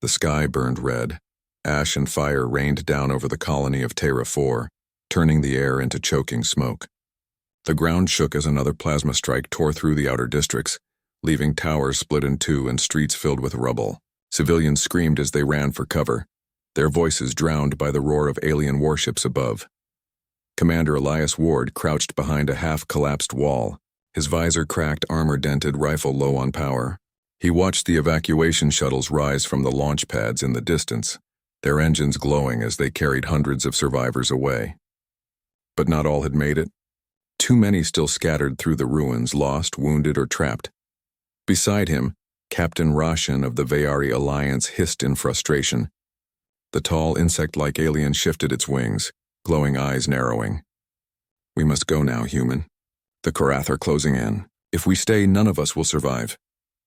The sky burned red. Ash and fire rained down over the colony of Terra 4, turning the air into choking smoke. The ground shook as another plasma strike tore through the outer districts, leaving towers split in two and streets filled with rubble. Civilians screamed as they ran for cover, their voices drowned by the roar of alien warships above. Commander Elias Ward crouched behind a half-collapsed wall, his visor cracked, armor-dented, rifle low on power. He watched the evacuation shuttles rise from the launch pads in the distance, their engines glowing as they carried hundreds of survivors away. But not all had made it. Too many still scattered through the ruins, lost, wounded, or trapped. Beside him, Captain Roshan of the Vayari Alliance hissed in frustration. The tall, insect-like alien shifted its wings, glowing eyes narrowing. "We must go now, human. The Korath are closing in. If we stay, none of us will survive."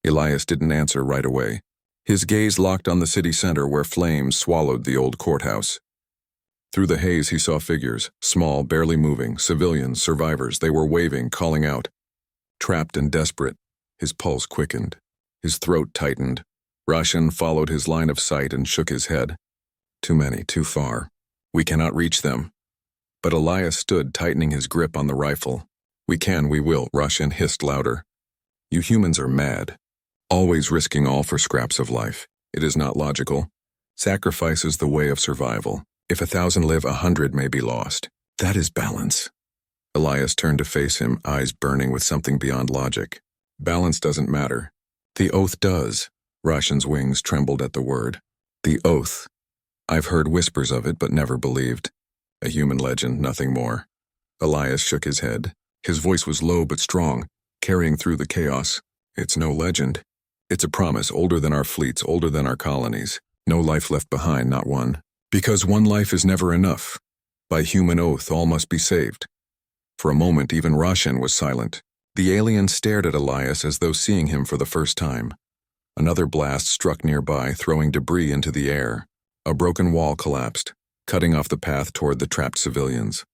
Elias didn't answer right away. His gaze locked on the city center where flames swallowed the old courthouse. Through the haze he saw figures, small, barely moving, civilians, survivors. They were waving, calling out. Trapped and desperate, his pulse quickened. His throat tightened. Roshan followed his line of sight and shook his head. Too many, too far. We cannot reach them. But Elias stood, tightening his grip on the rifle. We can, we will, Roshan hissed louder. You humans are mad. Always risking all for scraps of life. It is not logical. Sacrifice is the way of survival. If 1,000 live, 100 may be lost. That is balance. Elias turned to face him, eyes burning with something beyond logic. Balance doesn't matter. The oath does. Roshan's wings trembled at the word. The oath. I've heard whispers of it, but never believed. A human legend, nothing more. Elias shook his head. His voice was low but strong, carrying through the chaos. It's no legend. It's a promise, older than our fleets, older than our colonies. No life left behind, not one. Because one life is never enough. By human oath, all must be saved. For a moment, even Roshan was silent. The alien stared at Elias as though seeing him for the first time. Another blast struck nearby, throwing debris into the air. A broken wall collapsed, cutting off the path toward the trapped civilians.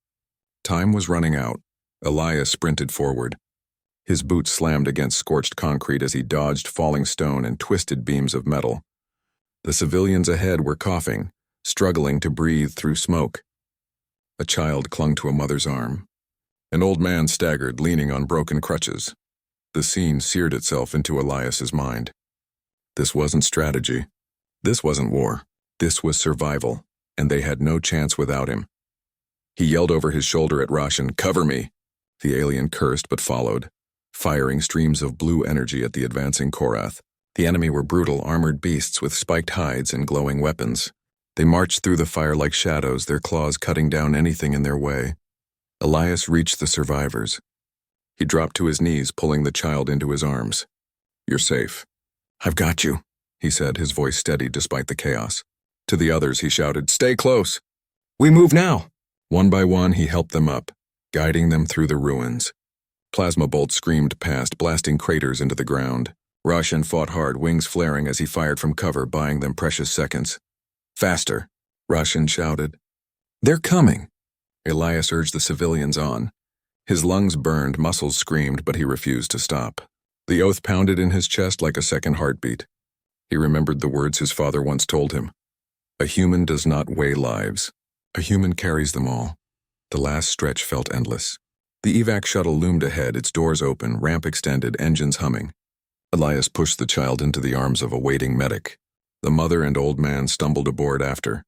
Time was running out. Elias sprinted forward. His boots slammed against scorched concrete as he dodged falling stone and twisted beams of metal. The civilians ahead were coughing, struggling to breathe through smoke. A child clung to a mother's arm. An old man staggered, leaning on broken crutches. The scene seared itself into Elias's mind. This wasn't strategy. This wasn't war. This was survival, and they had no chance without him. He yelled over his shoulder at Roshan, "Cover me!" The alien cursed but followed, firing streams of blue energy at the advancing Korath. The enemy were brutal, armored beasts with spiked hides and glowing weapons. They marched through the fire like shadows, their claws cutting down anything in their way. Elias reached the survivors. He dropped to his knees, pulling the child into his arms. "You're safe." "I've got you," he said, his voice steady despite the chaos. To the others, he shouted, "Stay close! We move now!" One by one, he helped them up, guiding them through the ruins. Plasma bolts screamed past, blasting craters into the ground. Roshan fought hard, wings flaring as he fired from cover, buying them precious seconds. "Faster!" Roshan shouted. "They're coming!" Elias urged the civilians on. His lungs burned, muscles screamed, but he refused to stop. The oath pounded in his chest like a second heartbeat. He remembered the words his father once told him. A human does not weigh lives. A human carries them all. The last stretch felt endless. The evac shuttle loomed ahead, its doors open, ramp extended, engines humming. Elias pushed the child into the arms of a waiting medic. The mother and old man stumbled aboard after.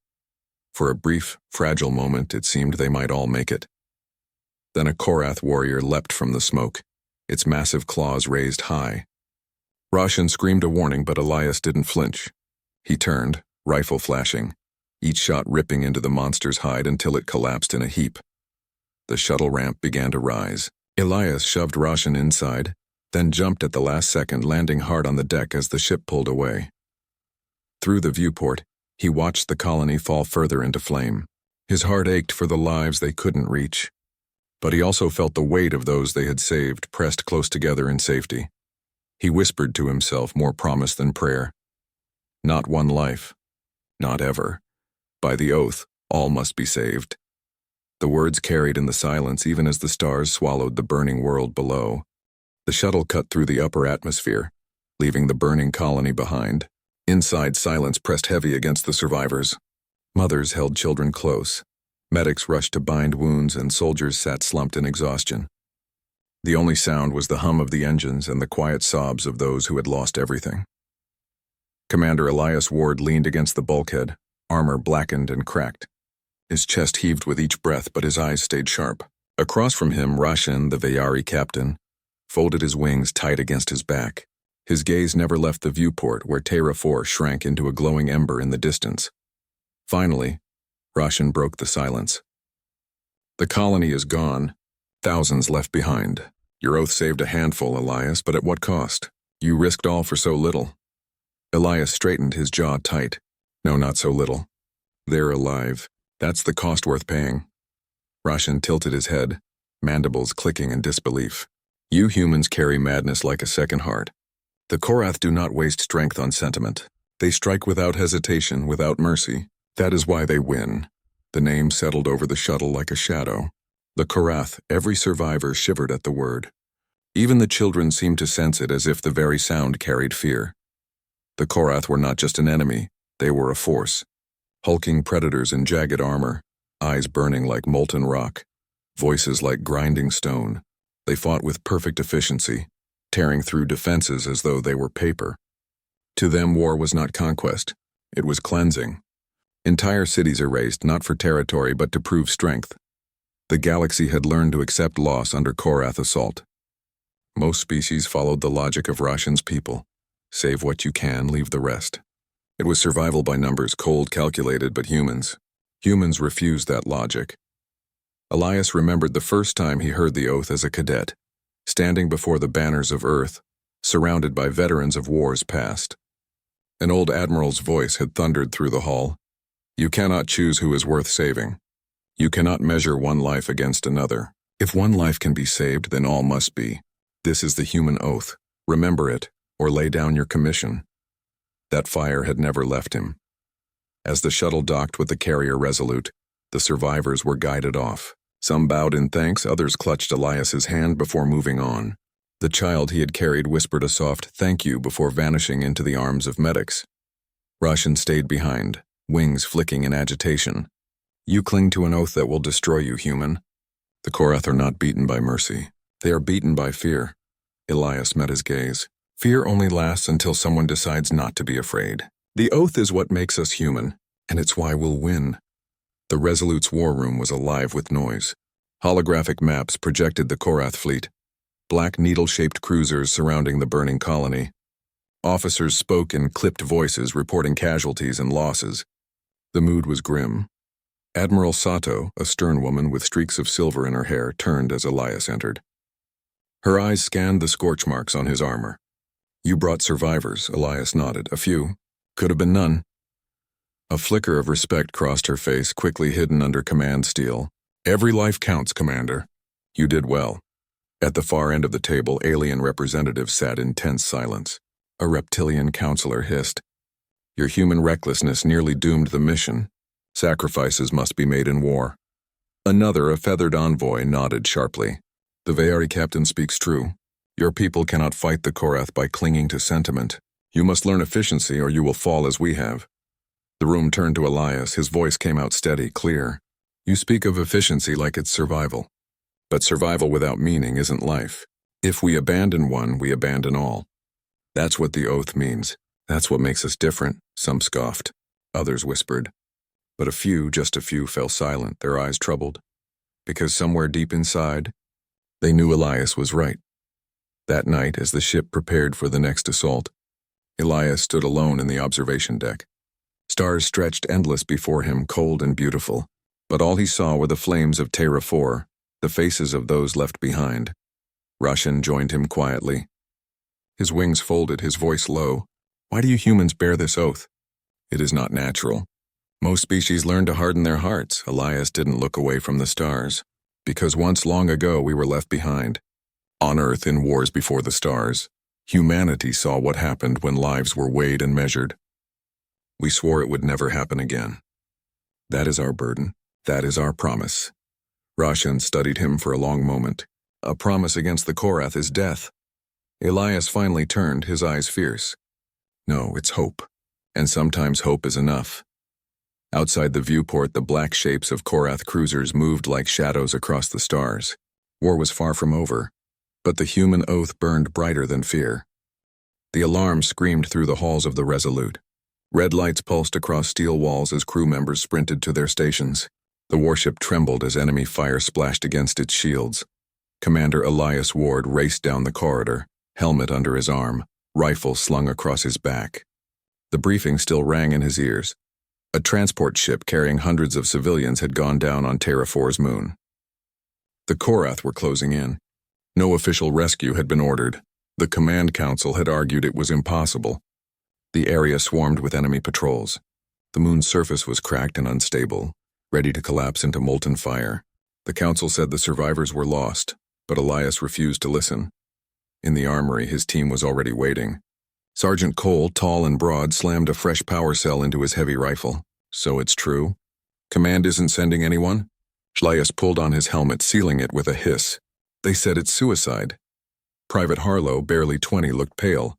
For a brief, fragile moment, it seemed they might all make it. Then a Korath warrior leapt from the smoke, its massive claws raised high. Roshan screamed a warning, but Elias didn't flinch. He turned, rifle flashing, each shot ripping into the monster's hide until it collapsed in a heap. The shuttle ramp began to rise. Elias shoved Roshan inside, then jumped at the last second, landing hard on the deck as the ship pulled away. Through the viewport, he watched the colony fall further into flame. His heart ached for the lives they couldn't reach. But he also felt the weight of those they had saved pressed close together in safety. He whispered to himself, more promise than prayer. Not one life. Not ever. By the oath, all must be saved. The words carried in the silence even as the stars swallowed the burning world below. The shuttle cut through the upper atmosphere, leaving the burning colony behind. Inside, silence pressed heavy against the survivors. Mothers held children close. Medics rushed to bind wounds, and soldiers sat slumped in exhaustion. The only sound was the hum of the engines and the quiet sobs of those who had lost everything. Commander Elias Ward leaned against the bulkhead, armor blackened and cracked. His chest heaved with each breath, but his eyes stayed sharp. Across from him, Rashan, the Vayari captain, folded his wings tight against his back. His gaze never left the viewport where Terra 4 shrank into a glowing ember in the distance. Finally, Rashan broke the silence. The colony is gone. Thousands left behind. Your oath saved a handful, Elias, but at what cost? You risked all for so little. Elias straightened, his jaw tight. No, not so little. They're alive. That's the cost worth paying. Rashan tilted his head, mandibles clicking in disbelief. You humans carry madness like a second heart. The Korath do not waste strength on sentiment. They strike without hesitation, without mercy. That is why they win. The name settled over the shuttle like a shadow. The Korath, every survivor shivered at the word. Even the children seemed to sense it, as if the very sound carried fear. The Korath were not just an enemy, they were a force. Hulking predators in jagged armor, eyes burning like molten rock, voices like grinding stone. They fought with perfect efficiency, tearing through defenses as though they were paper. To them, war was not conquest, it was cleansing. Entire cities erased, not for territory but to prove strength. The galaxy had learned to accept loss under Korath assault. Most species followed the logic of Rashan's people. Save what you can, leave the rest. It was survival by numbers, cold, calculated, but humans refused that logic. Elias remembered the first time he heard the oath as a cadet, standing before the banners of Earth, surrounded by veterans of wars past. An old admiral's voice had thundered through the hall. You cannot choose who is worth saving. You cannot measure one life against another. If one life can be saved, then all must be. This is the human oath. Remember it, or lay down your commission. That fire had never left him. As the shuttle docked with the carrier Resolute, the survivors were guided off. Some bowed in thanks, others clutched Elias's hand before moving on. The child he had carried whispered a soft thank you before vanishing into the arms of medics. Rashan stayed behind, wings flicking in agitation. You cling to an oath that will destroy you, human. The Korath are not beaten by mercy. They are beaten by fear. Elias met his gaze. Fear only lasts until someone decides not to be afraid. The oath is what makes us human, and it's why we'll win. The Resolute's war room was alive with noise. Holographic maps projected the Korath fleet. Black needle-shaped cruisers surrounding the burning colony. Officers spoke in clipped voices reporting casualties and losses. The mood was grim. Admiral Sato, a stern woman with streaks of silver in her hair, turned as Elias entered. Her eyes scanned the scorch marks on his armor. You brought survivors, Elias nodded. A few. Could have been none. A flicker of respect crossed her face, quickly hidden under command steel. Every life counts, Commander. You did well. At the far end of the table, alien representatives sat in tense silence. A reptilian counselor hissed. Your human recklessness nearly doomed the mission. Sacrifices must be made in war. Another, a feathered envoy, nodded sharply. The Vayari captain speaks true. Your people cannot fight the Korath by clinging to sentiment. You must learn efficiency or you will fall as we have. The room turned to Elias. His voice came out steady, clear. You speak of efficiency like it's survival. But survival without meaning isn't life. If we abandon one, we abandon all. That's what the oath means. That's what makes us different, some scoffed. Others whispered. But a few, just a few, fell silent, their eyes troubled. Because somewhere deep inside, they knew Elias was right. That night, as the ship prepared for the next assault, Elias stood alone in the observation deck. Stars stretched endless before him, cold and beautiful, but all he saw were the flames of Terra 4, the faces of those left behind. Rashan joined him quietly. His wings folded, his voice low. Why do you humans bear this oath? It is not natural. Most species learn to harden their hearts. Elias didn't look away from the stars. Because once long ago we were left behind. On Earth, in wars before the stars, humanity saw what happened when lives were weighed and measured. We swore it would never happen again. That is our burden. That is our promise. Rashan studied him for a long moment. A promise against the Korath is death. Elias finally turned, his eyes fierce. No, it's hope. And sometimes hope is enough. Outside the viewport, the black shapes of Korath cruisers moved like shadows across the stars. War was far from over, but the human oath burned brighter than fear. The alarm screamed through the halls of the Resolute. Red lights pulsed across steel walls as crew members sprinted to their stations. The warship trembled as enemy fire splashed against its shields. Commander Elias Ward raced down the corridor, helmet under his arm, rifle slung across his back. The briefing still rang in his ears. A transport ship carrying hundreds of civilians had gone down on Terra 4's moon. The Korath were closing in. No official rescue had been ordered. The Command Council had argued it was impossible. The area swarmed with enemy patrols. The moon's surface was cracked and unstable, ready to collapse into molten fire. The Council said the survivors were lost, but Elias refused to listen. In the armory, his team was already waiting. Sergeant Cole, tall and broad, slammed a fresh power cell into his heavy rifle. So it's true? Command isn't sending anyone? Elias pulled on his helmet, sealing it with a hiss. They said it's suicide. Private Harlow, barely 20, looked pale.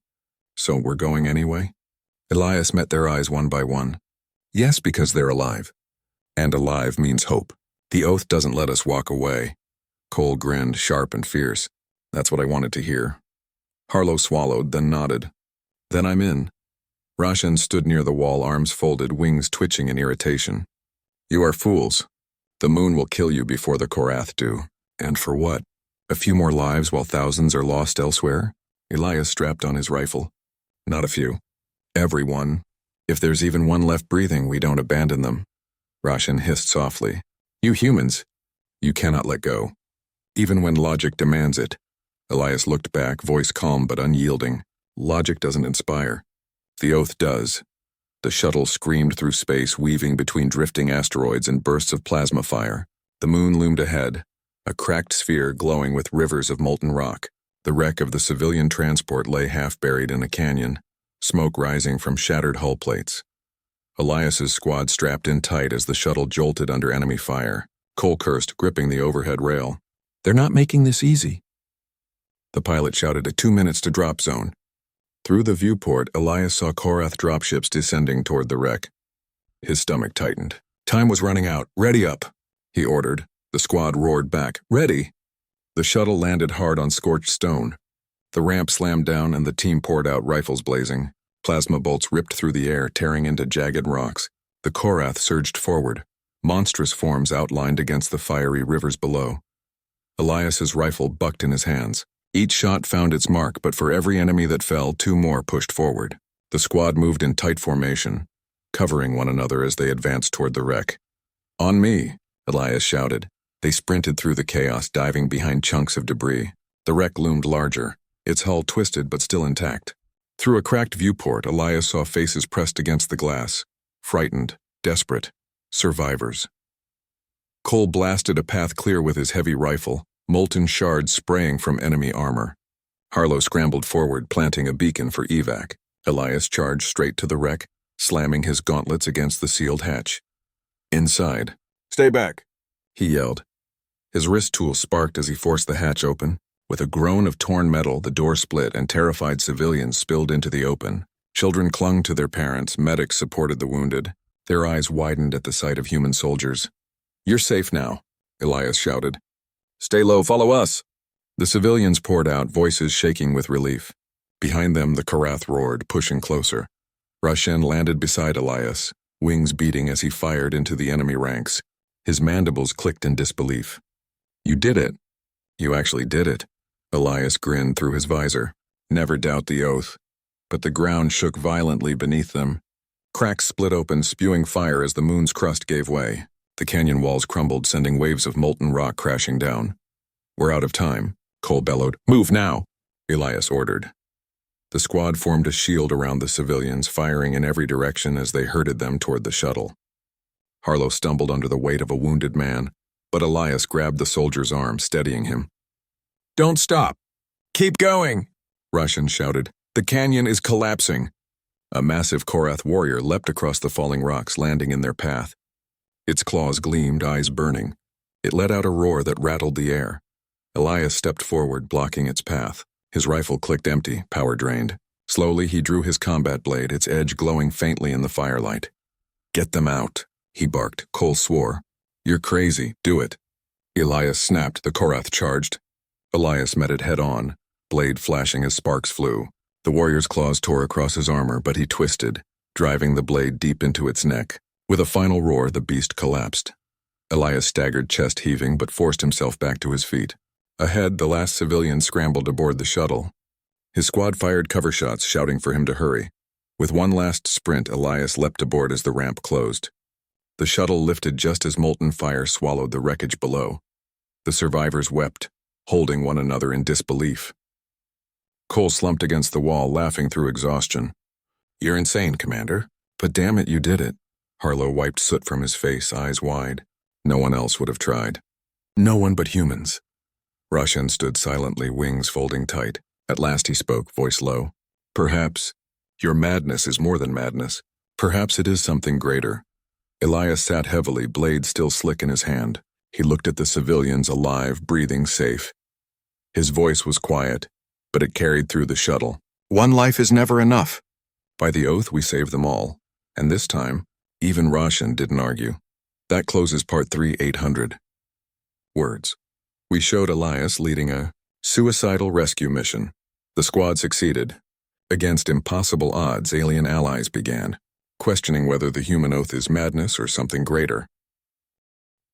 So we're going anyway? Elias met their eyes one by one. Yes, because they're alive. And alive means hope. The oath doesn't let us walk away. Cole grinned, sharp and fierce. That's what I wanted to hear. Harlow swallowed, then nodded. Then I'm in. Roshan stood near the wall, arms folded, wings twitching in irritation. You are fools. The moon will kill you before the Korath do. And for what? A few more lives while thousands are lost elsewhere? Elias strapped on his rifle. Not a few. Everyone. If there's even one left breathing, we don't abandon them. Roshan hissed softly. You humans. You cannot let go. Even when logic demands it. Elias looked back, voice calm but unyielding. Logic doesn't inspire. The oath does. The shuttle screamed through space, weaving between drifting asteroids and bursts of plasma fire. The moon loomed ahead, a cracked sphere glowing with rivers of molten rock. The wreck of the civilian transport lay half buried in a canyon, smoke rising from shattered hull plates. Elias's squad strapped in tight as the shuttle jolted under enemy fire. Cole cursed, gripping the overhead rail. They're not making this easy. The pilot shouted at 2 minutes to drop zone. Through the viewport, Elias saw Korath dropships descending toward the wreck. His stomach tightened. Time was running out. Ready up, he ordered. The squad roared back. Ready! The shuttle landed hard on scorched stone. The ramp slammed down and the team poured out, rifles blazing. Plasma bolts ripped through the air, tearing into jagged rocks. The Korath surged forward, monstrous forms outlined against the fiery rivers below. Elias's rifle bucked in his hands. Each shot found its mark, but for every enemy that fell, 2 more pushed forward. The squad moved in tight formation, covering one another as they advanced toward the wreck. On me, Elias shouted. They sprinted through the chaos, diving behind chunks of debris. The wreck loomed larger, its hull twisted but still intact. Through a cracked viewport, Elias saw faces pressed against the glass. Frightened, desperate, survivors. Cole blasted a path clear with his heavy rifle, molten shards spraying from enemy armor. Harlow scrambled forward, planting a beacon for evac. Elias charged straight to the wreck, slamming his gauntlets against the sealed hatch. Inside. Stay back, he yelled. His wrist tool sparked as he forced the hatch open. With a groan of torn metal, the door split and terrified civilians spilled into the open. Children clung to their parents, medics supported the wounded. Their eyes widened at the sight of human soldiers. You're safe now, Elias shouted. Stay low, follow us. The civilians poured out, voices shaking with relief. Behind them, the Korath roared, pushing closer. Roshan landed beside Elias, wings beating as he fired into the enemy ranks. His mandibles clicked in disbelief. You did it. You actually did it. Elias grinned through his visor. Never doubt the oath. But the ground shook violently beneath them. Cracks split open, spewing fire as the moon's crust gave way. The canyon walls crumbled, sending waves of molten rock crashing down. We're out of time, Cole bellowed. Move now, Elias ordered. The squad formed a shield around the civilians, firing in every direction as they herded them toward the shuttle. Harlow stumbled under the weight of a wounded man, but Elias grabbed the soldier's arm, steadying him. Don't stop! Keep going! Roshan shouted. The canyon is collapsing. A massive Korath warrior leapt across the falling rocks, landing in their path. Its claws gleamed, eyes burning. It let out a roar that rattled the air. Elias stepped forward, blocking its path. His rifle clicked empty, power drained. Slowly, he drew his combat blade, its edge glowing faintly in the firelight. "Get them out," he barked. Cole swore. "You're crazy. Do it." Elias snapped. The Korath charged. Elias met it head-on, blade flashing as sparks flew. The warrior's claws tore across his armor, but he twisted, driving the blade deep into its neck. With a final roar, the beast collapsed. Elias staggered, chest heaving, but forced himself back to his feet. Ahead, the last civilian scrambled aboard the shuttle. His squad fired cover shots, shouting for him to hurry. With one last sprint, Elias leapt aboard as the ramp closed. The shuttle lifted just as molten fire swallowed the wreckage below. The survivors wept, holding one another in disbelief. Cole slumped against the wall, laughing through exhaustion. "You're insane, Commander. But damn it, you did it." Harlow wiped soot from his face, eyes wide. No one else would have tried. No one but humans. Roshan stood silently, wings folding tight. At last he spoke, voice low. "Perhaps your madness is more than madness. Perhaps it is something greater." Elias sat heavily, blade still slick in his hand. He looked at the civilians, alive, breathing, safe. His voice was quiet, but it carried through the shuttle. "One life is never enough. By the oath, we saved them all. And this time, even Roshan didn't argue." That closes part 3, 800. Words. We showed Elias leading a suicidal rescue mission. The squad succeeded. Against impossible odds, alien allies began, questioning whether the human oath is madness or something greater.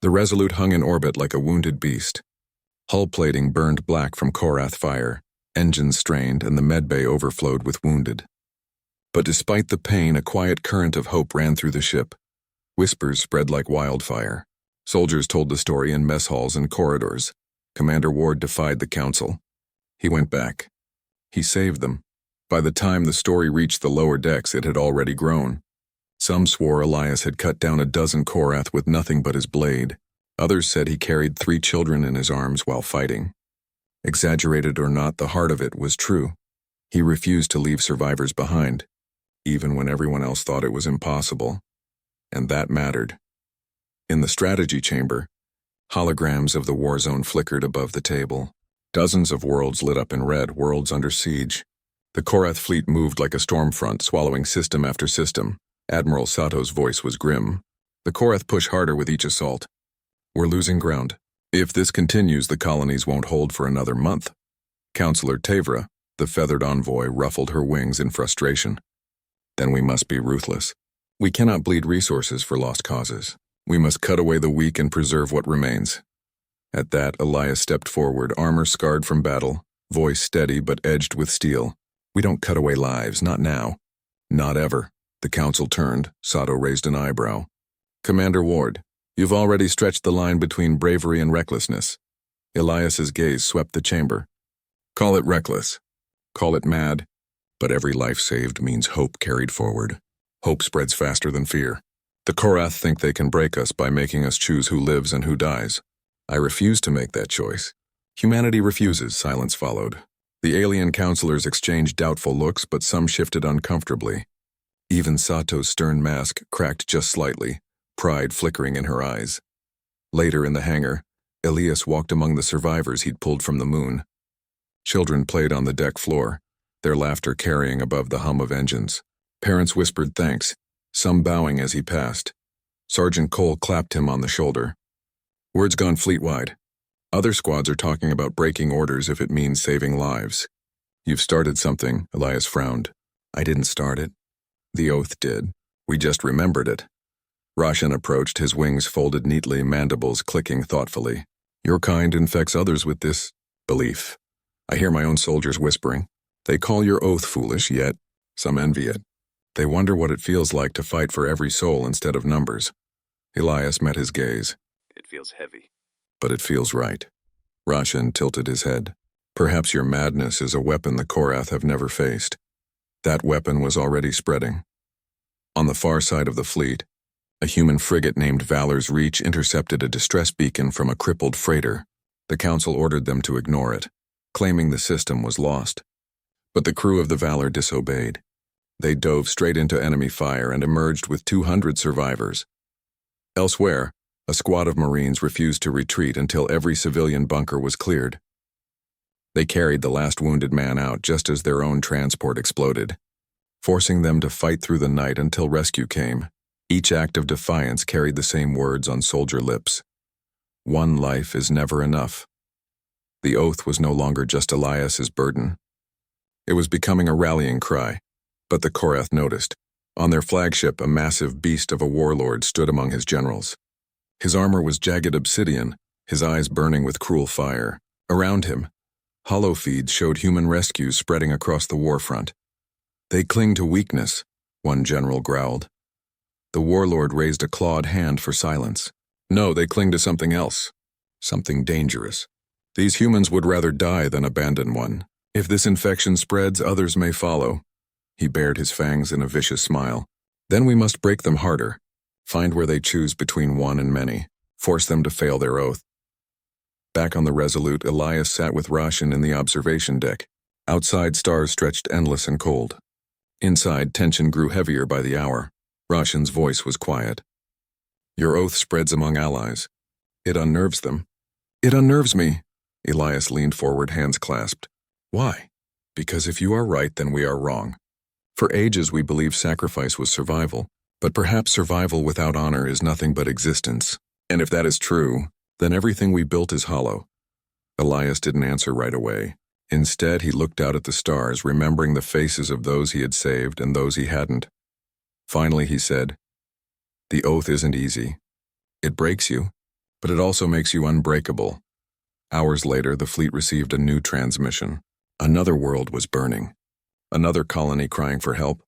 The Resolute hung in orbit like a wounded beast. Hull plating burned black from Korath fire, engines strained, and the medbay overflowed with wounded. But despite the pain, a quiet current of hope ran through the ship. Whispers spread like wildfire. Soldiers told the story in mess halls and corridors. Commander Ward defied the council. He went back. He saved them. By the time the story reached the lower decks, it had already grown. Some swore Elias had cut down a dozen Korath with nothing but his blade. Others said he carried 3 children in his arms while fighting. Exaggerated or not, the heart of it was true. He refused to leave survivors behind, even when everyone else thought it was impossible. And that mattered. In the strategy chamber, holograms of the war zone flickered above the table. Dozens of worlds lit up in red, worlds under siege. The Korath fleet moved like a storm front, swallowing system after system. Admiral Sato's voice was grim. The Korath push harder with each assault. "We're losing ground. If this continues, the colonies won't hold for another month." Counselor Tavra, the feathered envoy, ruffled her wings in frustration. "Then we must be ruthless. We cannot bleed resources for lost causes. We must cut away the weak and preserve what remains." At that, Elias stepped forward, armor scarred from battle, voice steady but edged with steel. "We don't cut away lives, not now. Not ever." The council turned. Sato raised an eyebrow. "Commander Ward, you've already stretched the line between bravery and recklessness." Elias's gaze swept the chamber. "Call it reckless. Call it mad. But every life saved means hope carried forward. Hope spreads faster than fear. The Korath think they can break us by making us choose who lives and who dies. I refuse to make that choice." Humanity refuses, silence followed. The alien counselors exchanged doubtful looks, but some shifted uncomfortably. Even Sato's stern mask cracked just slightly, pride flickering in her eyes. Later in the hangar, Elias walked among the survivors he'd pulled from the moon. Children played on the deck floor, their laughter carrying above the hum of engines. Parents whispered thanks, some bowing as he passed. Sergeant Cole clapped him on the shoulder. "Word's gone fleet-wide. Other squads are talking about breaking orders if it means saving lives." "You've started something," Elias frowned. "I didn't start it. The oath did. We just remembered it." Roshan approached, his wings folded neatly, mandibles clicking thoughtfully. "Your kind infects others with this belief. I hear my own soldiers whispering. They call your oath foolish, yet some envy it. They wonder what it feels like to fight for every soul instead of numbers." Elias met his gaze. "It feels heavy. "But it feels right." Roshan tilted his head. "Perhaps your madness is a weapon the Korath have never faced." That weapon was already spreading. On the far side of the fleet, a human frigate named Valor's Reach intercepted a distress beacon from a crippled freighter. The council ordered them to ignore it, claiming the system was lost. But the crew of the Valor disobeyed. They dove straight into enemy fire and emerged with 200 survivors. Elsewhere, a squad of Marines refused to retreat until every civilian bunker was cleared. They carried the last wounded man out just as their own transport exploded, forcing them to fight through the night until rescue came. Each act of defiance carried the same words on soldier lips. One life is never enough. The oath was no longer just Elias's burden. It was becoming a rallying cry. But the Korath noticed. On their flagship, a massive beast of a warlord stood among his generals. His armor was jagged obsidian, his eyes burning with cruel fire. Around him, hollow feeds showed human rescues spreading across the warfront. They cling to weakness, one general growled. The warlord raised a clawed hand for silence. No, they cling to something else. Something dangerous. These humans would rather die than abandon one. If this infection spreads, others may follow. He bared his fangs in a vicious smile. Then we must break them harder. Find where they choose between one and many. Force them to fail their oath. Back on the Resolute, Elias sat with Roshan in the observation deck. Outside, stars stretched endless and cold. Inside, tension grew heavier by the hour. Roshan's voice was quiet. Your oath spreads among allies. It unnerves them. It unnerves me. Elias leaned forward, hands clasped. Why? Because if you are right, then we are wrong. For ages we believed sacrifice was survival, but perhaps survival without honor is nothing but existence. And if that is true, then everything we built is hollow. Elias didn't answer right away. Instead, he looked out at the stars, remembering the faces of those he had saved and those he hadn't. Finally, he said, The oath isn't easy. It breaks you, but it also makes you unbreakable. Hours later, the fleet received a new transmission. Another world was burning. Another colony crying for help,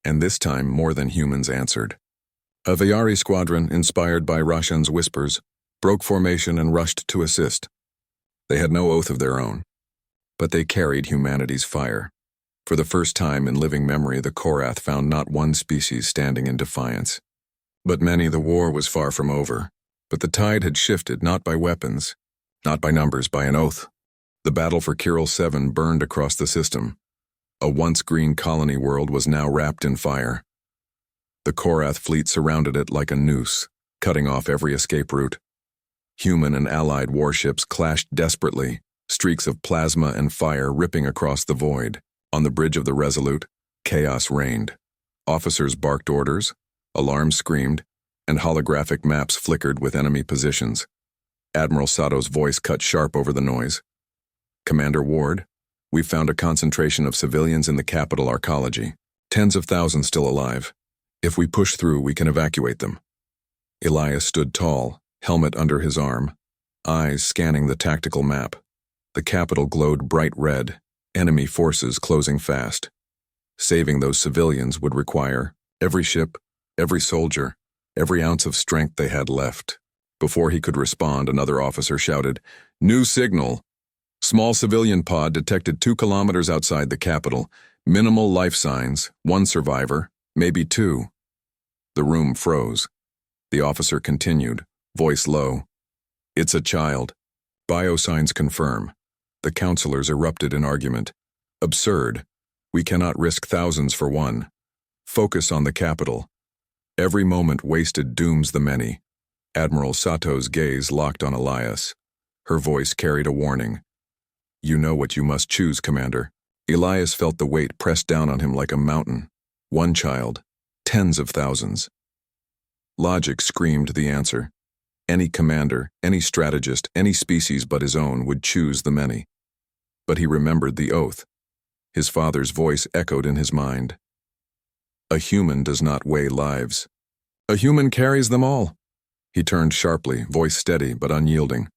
and this time more than humans answered. A Vayari squadron, inspired by Roshan's whispers, broke formation and rushed to assist. They had no oath of their own, but they carried humanity's fire. For the first time in living memory, the Korath found not one species standing in defiance. But many, the war was far from over. But the tide had shifted, not by weapons, not by numbers, by an oath. The battle for Kiral 7 burned across the system. A once green colony world was now wrapped in fire. The Korath fleet surrounded it like a noose, cutting off every escape route. Human and allied warships clashed desperately, streaks of plasma and fire ripping across the void. On the bridge of the Resolute, chaos reigned. Officers barked orders, alarms screamed, and holographic maps flickered with enemy positions. Admiral Sato's voice cut sharp over the noise. Commander Ward, we've found a concentration of civilians in the capital arcology. Tens of thousands still alive. If we push through, we can evacuate them. Elias stood tall, helmet under his arm, eyes scanning the tactical map. The capital glowed bright red, enemy forces closing fast. Saving those civilians would require every ship, every soldier, every ounce of strength they had left. Before he could respond, another officer shouted, New signal! Small civilian pod detected 2 kilometers outside the capital. Minimal life signs, 1 survivor, maybe 2. The room froze. The officer continued, voice low. It's a child. Biosigns confirm. The counselors erupted in argument. Absurd. We cannot risk thousands for one. Focus on the capital. Every moment wasted dooms the many. Admiral Sato's gaze locked on Elias. Her voice carried a warning. You know what you must choose, Commander. Elias felt the weight pressed down on him like a mountain. 1 child. Tens of thousands. Logic screamed the answer. Any commander, any strategist, any species but his own would choose the many. But he remembered the oath. His father's voice echoed in his mind. A human does not weigh lives. A human carries them all. He turned sharply, voice steady but unyielding.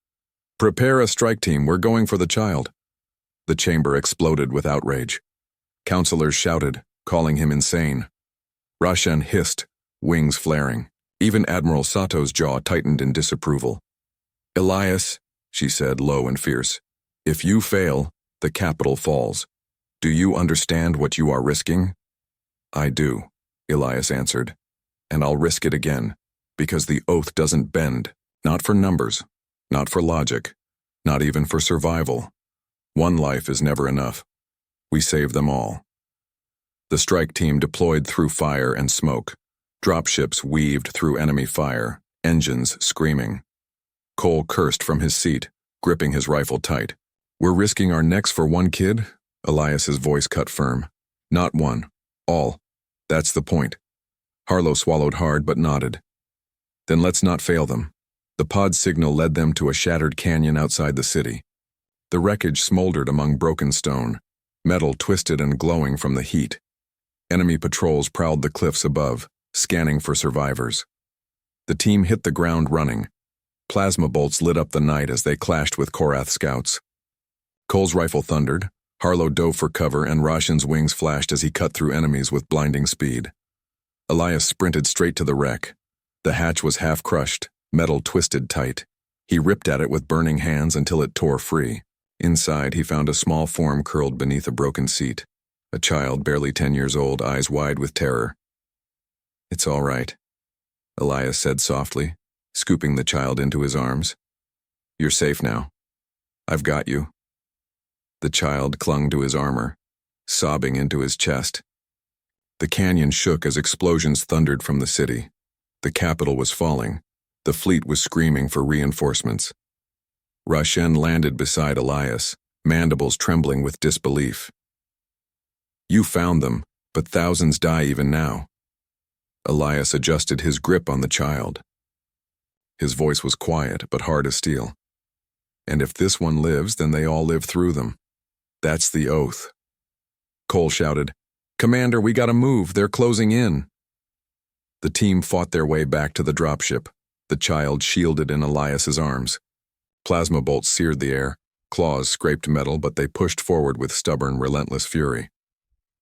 Prepare a strike team, we're going for the child. The chamber exploded with outrage. Counselors shouted, calling him insane. Roshan hissed, wings flaring. Even Admiral Sato's jaw tightened in disapproval. Elias, she said, low and fierce, if you fail, the capital falls. Do you understand what you are risking? I do, Elias answered, and I'll risk it again, because the oath doesn't bend, not for numbers, not for logic, not even for survival. 1 life is never enough. We save them all. The strike team deployed through fire and smoke. Dropships weaved through enemy fire, engines screaming. Cole cursed from his seat, gripping his rifle tight. We're risking our necks for one kid? Elias's voice cut firm. Not one. All. That's the point. Harlow swallowed hard but nodded. Then let's not fail them. The pod signal led them to a shattered canyon outside the city. The wreckage smoldered among broken stone, metal twisted and glowing from the heat. Enemy patrols prowled the cliffs above, scanning for survivors. The team hit the ground running. Plasma bolts lit up the night as they clashed with Korath scouts. Cole's rifle thundered, Harlow dove for cover, and Roshan's wings flashed as he cut through enemies with blinding speed. Elias sprinted straight to the wreck. The hatch was half crushed, metal twisted tight. He ripped at it with burning hands until it tore free. Inside, he found a small form curled beneath a broken seat. A child, barely 10 years old, eyes wide with terror. It's all right, Elias said softly, scooping the child into his arms. You're safe now. I've got you. The child clung to his armor, sobbing into his chest. The canyon shook as explosions thundered from the city. The capital was falling. The fleet was screaming for reinforcements. Roshan landed beside Elias, mandibles trembling with disbelief. You found them, but thousands die even now. Elias adjusted his grip on the child. His voice was quiet, but hard as steel. And if this one lives, then they all live through them. That's the oath. Cole shouted, Commander, we gotta move, they're closing in. The team fought their way back to the dropship, the child shielded in Elias's arms. Plasma bolts seared the air, claws scraped metal, but they pushed forward with stubborn, relentless fury.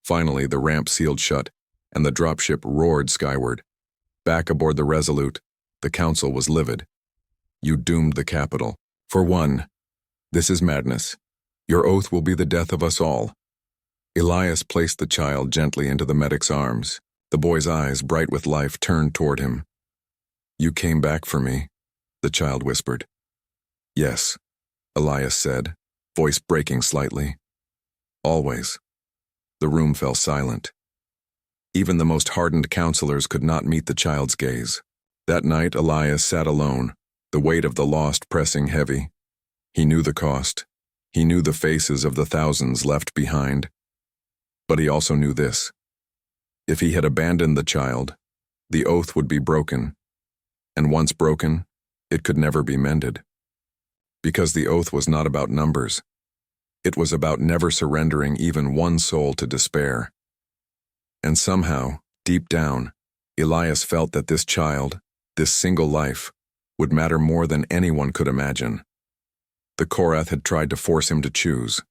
Finally, the ramp sealed shut, and the dropship roared skyward. Back aboard the Resolute, the council was livid. You doomed the capital. For one, this is madness. Your oath will be the death of us all. Elias placed the child gently into the medic's arms. The boy's eyes, bright with life, turned toward him. You came back for me, the child whispered. Yes, Elias said, voice breaking slightly. Always. The room fell silent. Even the most hardened counselors could not meet the child's gaze. That night, Elias sat alone, the weight of the lost pressing heavy. He knew the cost. He knew the faces of the thousands left behind. But he also knew this. If he had abandoned the child, the oath would be broken. And once broken, it could never be mended. Because the oath was not about numbers. It was about never surrendering even one soul to despair. And somehow, deep down, Elias felt that this child, this single life, would matter more than anyone could imagine. The Korath had tried to force him to choose.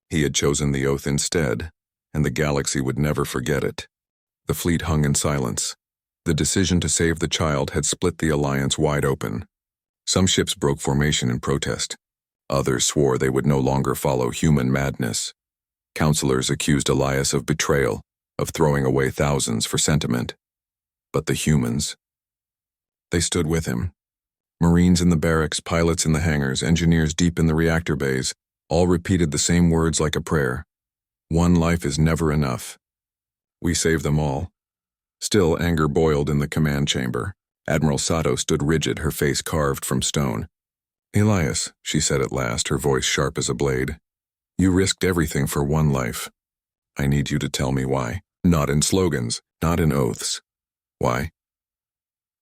He had chosen the oath instead, and the galaxy would never forget it. The fleet hung in silence. The decision to save the child had split the alliance wide open. Some ships broke formation in protest. Others swore they would no longer follow human madness. Counselors accused Elias of betrayal, of throwing away thousands for sentiment. But the humans, they stood with him. Marines in the barracks, pilots in the hangars, engineers deep in the reactor bays, all repeated the same words like a prayer. One life is never enough. We saved them all. Still, anger boiled in the command chamber. Admiral Sato stood rigid, her face carved from stone. Elias, she said at last, her voice sharp as a blade. You risked everything for one life. I need you to tell me why. Not in slogans, not in oaths. Why?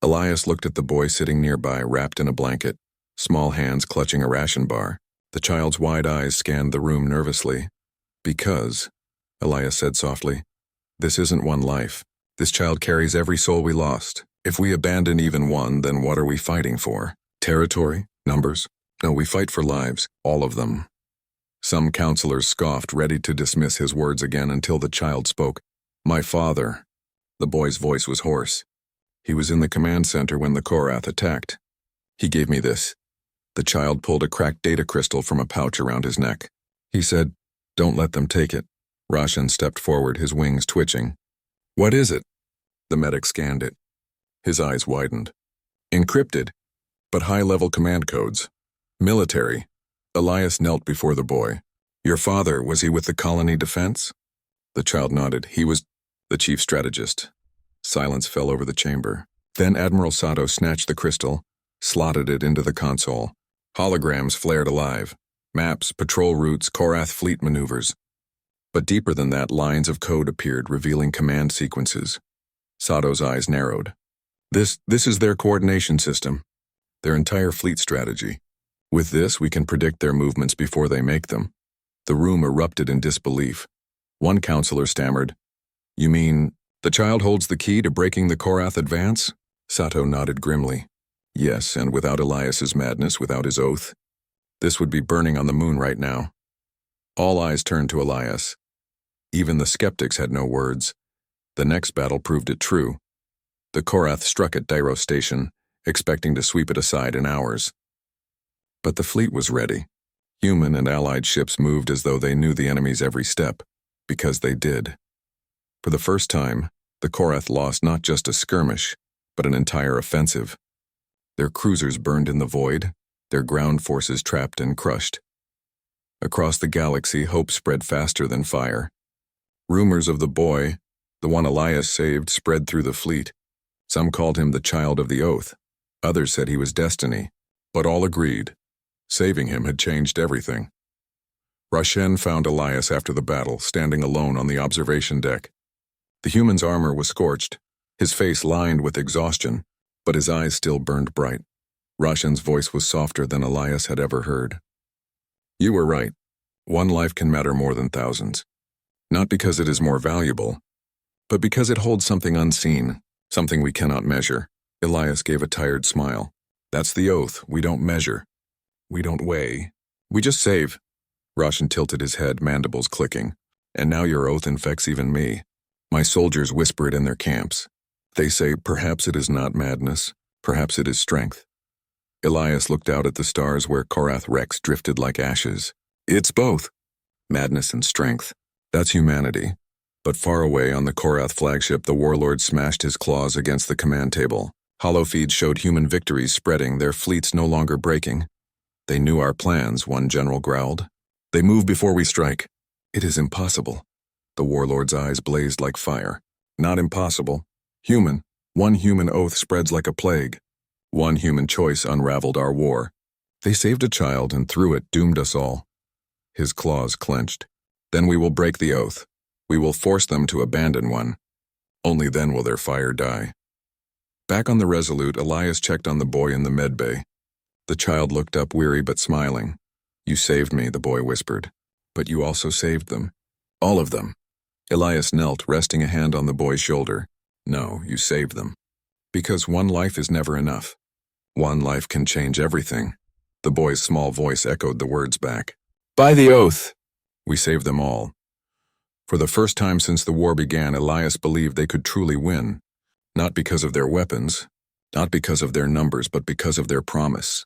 Elias looked at the boy sitting nearby, wrapped in a blanket, small hands clutching a ration bar. The child's wide eyes scanned the room nervously. Because, Elias said softly, this isn't one life. This child carries every soul we lost. If we abandon even one, then what are we fighting for? Territory? Numbers? No, we fight for lives, all of them. Some counselors scoffed, ready to dismiss his words again until the child spoke. My father. The boy's voice was hoarse. He was in the command center when the Korath attacked. He gave me this. The child pulled a cracked data crystal from a pouch around his neck. He said, don't let them take it. Roshan stepped forward, his wings twitching. What is it? The medic scanned it. His eyes widened. Encrypted, but high-level command codes. Military. Elias knelt before the boy. Your father, was he with the colony defense? The child nodded. He was the chief strategist. Silence fell over the chamber. Then Admiral Sato snatched the crystal, slotted it into the console. Holograms flared alive. Maps, patrol routes, Korath fleet maneuvers. But deeper than that, lines of code appeared, revealing command sequences. Sato's eyes narrowed. This is their coordination system, their entire fleet strategy. With this, we can predict their movements before they make them. The room erupted in disbelief. One counselor stammered, "You mean, the child holds the key to breaking the Korath advance?" Sato nodded grimly. Yes, and without Elias's madness, without his oath, this would be burning on the moon right now. All eyes turned to Elias. Even the skeptics had no words. The next battle proved it true. The Korath struck at Dairo Station, expecting to sweep it aside in hours. But the fleet was ready. Human and allied ships moved as though they knew the enemy's every step, because they did. For the first time, the Korath lost not just a skirmish, but an entire offensive. Their cruisers burned in the void, their ground forces trapped and crushed. Across the galaxy, hope spread faster than fire. Rumors of the boy, the one Elias saved, spread through the fleet. Some called him the child of the oath. Others said he was destiny, but all agreed. Saving him had changed everything. Rashen found Elias after the battle, standing alone on the observation deck. The human's armor was scorched, his face lined with exhaustion, but his eyes still burned bright. Rashen's voice was softer than Elias had ever heard. "You were right. One life can matter more than thousands. Not because it is more valuable, but because it holds something unseen, something we cannot measure." Elias gave a tired smile. "That's the oath. We don't measure. We don't weigh. We just save." Rashen tilted his head, mandibles clicking. "And now your oath infects even me. My soldiers whisper it in their camps. They say, perhaps it is not madness, perhaps it is strength." Elias looked out at the stars where Korath wrecks drifted like ashes. "It's both. Madness and strength. That's humanity." But far away on the Korath flagship, the warlord smashed his claws against the command table. Hollow feeds showed human victories spreading, their fleets no longer breaking. "They knew our plans," one general growled. "They move before we strike." "It is impossible." The warlord's eyes blazed like fire. "Not impossible. Human. One human oath spreads like a plague. One human choice unraveled our war. They saved a child and through it doomed us all." His claws clenched. "Then we will break the oath. We will force them to abandon one. Only then will their fire die." Back on the Resolute, Elias checked on the boy in the medbay. The child looked up, weary but smiling. "You saved me," the boy whispered. "But you also saved them. All of them." Elias knelt, resting a hand on the boy's shoulder. "No, you saved them. Because one life is never enough. One life can change everything." The boy's small voice echoed the words back. "By the oath, we saved them all." For the first time since the war began, Elias believed they could truly win. Not because of their weapons, not because of their numbers, but because of their promise.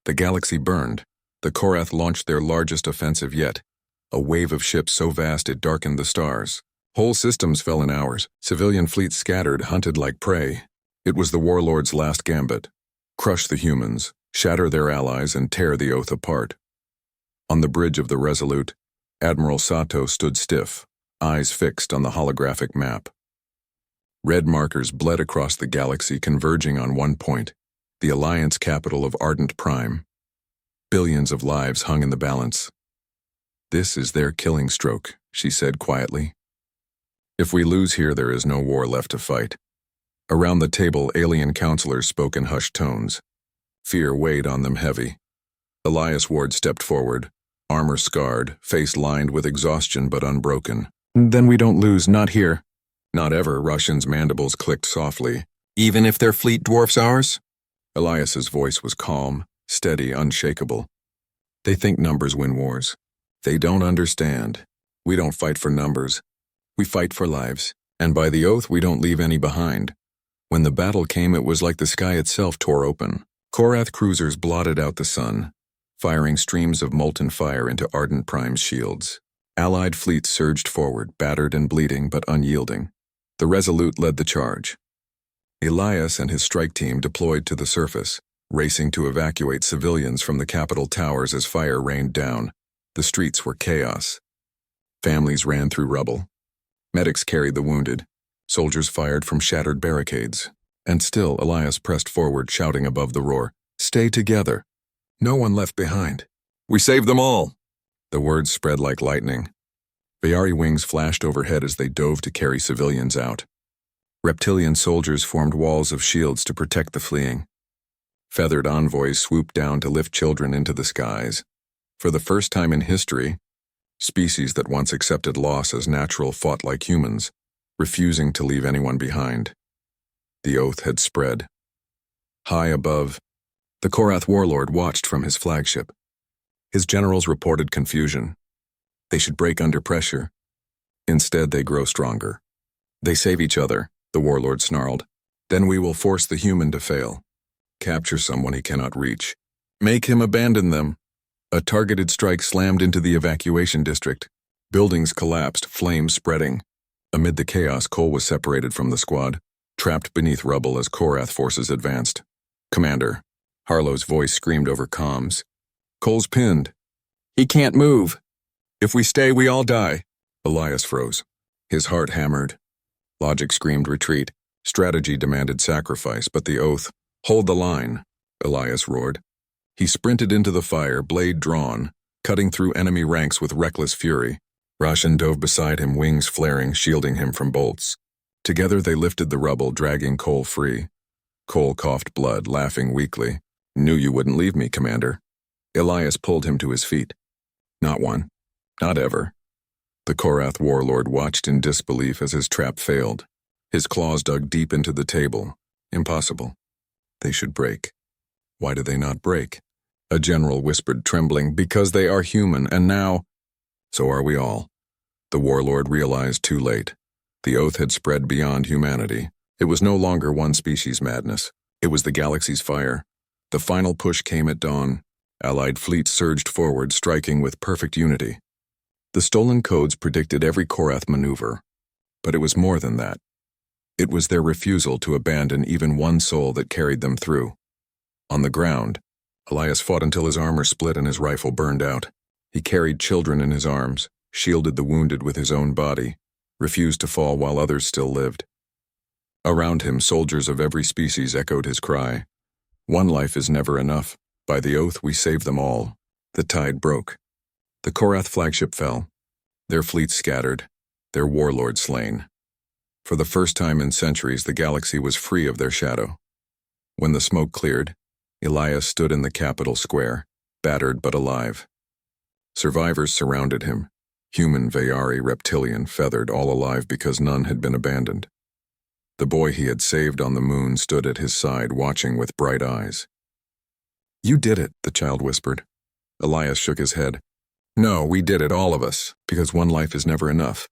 The galaxy burned. The Korath launched their largest offensive yet. A wave of ships so vast it darkened the stars. Whole systems fell in hours. Civilian fleets scattered, hunted like prey. It was the warlord's last gambit. Crush the humans, shatter their allies, and tear the oath apart. On the bridge of the Resolute, Admiral Sato stood stiff, eyes fixed on the holographic map. Red markers bled across the galaxy, converging on one point, the Alliance capital of Ardent Prime. Billions of lives hung in the balance. "This is their killing stroke," she said quietly. "If we lose here, there is no war left to fight." Around the table, alien counselors spoke in hushed tones. Fear weighed on them heavy. Elias Ward stepped forward, armor scarred, face lined with exhaustion but unbroken. "Then we don't lose, not here." "Not ever," Rashen's mandibles clicked softly. "Even if their fleet dwarfs ours?" Elias's voice was calm, steady, unshakable. "They think numbers win wars. They don't understand. We don't fight for numbers. We fight for lives. And by the oath, we don't leave any behind." When the battle came, it was like the sky itself tore open. Korath cruisers blotted out the sun, firing streams of molten fire into Ardent Prime's shields. Allied fleets surged forward, battered and bleeding but unyielding. The Resolute led the charge. Elias and his strike team deployed to the surface, racing to evacuate civilians from the capital towers as fire rained down. The streets were chaos. Families ran through rubble. Medics carried the wounded. Soldiers fired from shattered barricades. And still, Elias pressed forward, shouting above the roar, "Stay together. No one left behind." We saved them all! The words spread like lightning. Vayari wings flashed overhead as they dove to carry civilians out. Reptilian soldiers formed walls of shields to protect the fleeing. Feathered envoys swooped down to lift children into the skies. For the first time in history, species that once accepted loss as natural fought like humans, refusing to leave anyone behind. The oath had spread. High above, the Korath warlord watched from his flagship. His generals reported confusion. They should break under pressure. Instead, they grow stronger. They save each other, the warlord snarled. Then we will force the human to fail. Capture someone he cannot reach. Make him abandon them. A targeted strike slammed into the evacuation district. Buildings collapsed, flames spreading. Amid the chaos, Cole was separated from the squad, trapped beneath rubble as Korath forces advanced. Commander, Harlow's voice screamed over comms. Cole's pinned. He can't move. If we stay, we all die. Elias froze. His heart hammered. Logic screamed retreat. Strategy demanded sacrifice, but the oath, hold the line, Elias roared. He sprinted into the fire, blade drawn, cutting through enemy ranks with reckless fury. Roshan dove beside him, wings flaring, shielding him from bolts. Together they lifted the rubble, dragging Cole free. Cole coughed blood, laughing weakly. Knew you wouldn't leave me, Commander. Elias pulled him to his feet. Not one. Not ever. The Korath warlord watched in disbelief as his trap failed. His claws dug deep into the table. Impossible. They should break. Why do they not break? A general whispered, trembling, because they are human, and now... So are we all. The warlord realized too late. The oath had spread beyond humanity. It was no longer one species' madness. It was the galaxy's fire. The final push came at dawn. Allied fleets surged forward, striking with perfect unity. The stolen codes predicted every Korath maneuver. But it was more than that. It was their refusal to abandon even one soul that carried them through. On the ground, Elias fought until his armor split and his rifle burned out. He carried children in his arms, shielded the wounded with his own body, refused to fall while others still lived. Around him, soldiers of every species echoed his cry. One life is never enough. By the oath, we save them all. The tide broke. The Korath flagship fell. Their fleet scattered, their warlord slain. For the first time in centuries, the galaxy was free of their shadow. When the smoke cleared, Elias stood in the capital square, battered but alive. Survivors surrounded him, human, Vayari, reptilian, feathered, all alive because none had been abandoned. The boy he had saved on the moon stood at his side, watching with bright eyes. You did it, the child whispered. Elias shook his head. No, we did it, all of us, because one life is never enough.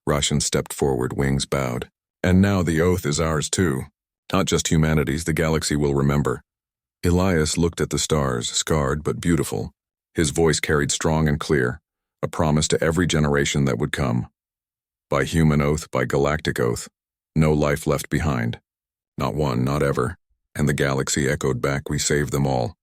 Roshan stepped forward, wings bowed. And now the oath is ours too. Not just humanity's, the galaxy will remember. Elias looked at the stars, scarred but beautiful. His voice carried strong and clear, a promise to every generation that would come. By human oath, by galactic oath, no life left behind. Not one, not ever. And the galaxy echoed back, we saved them all.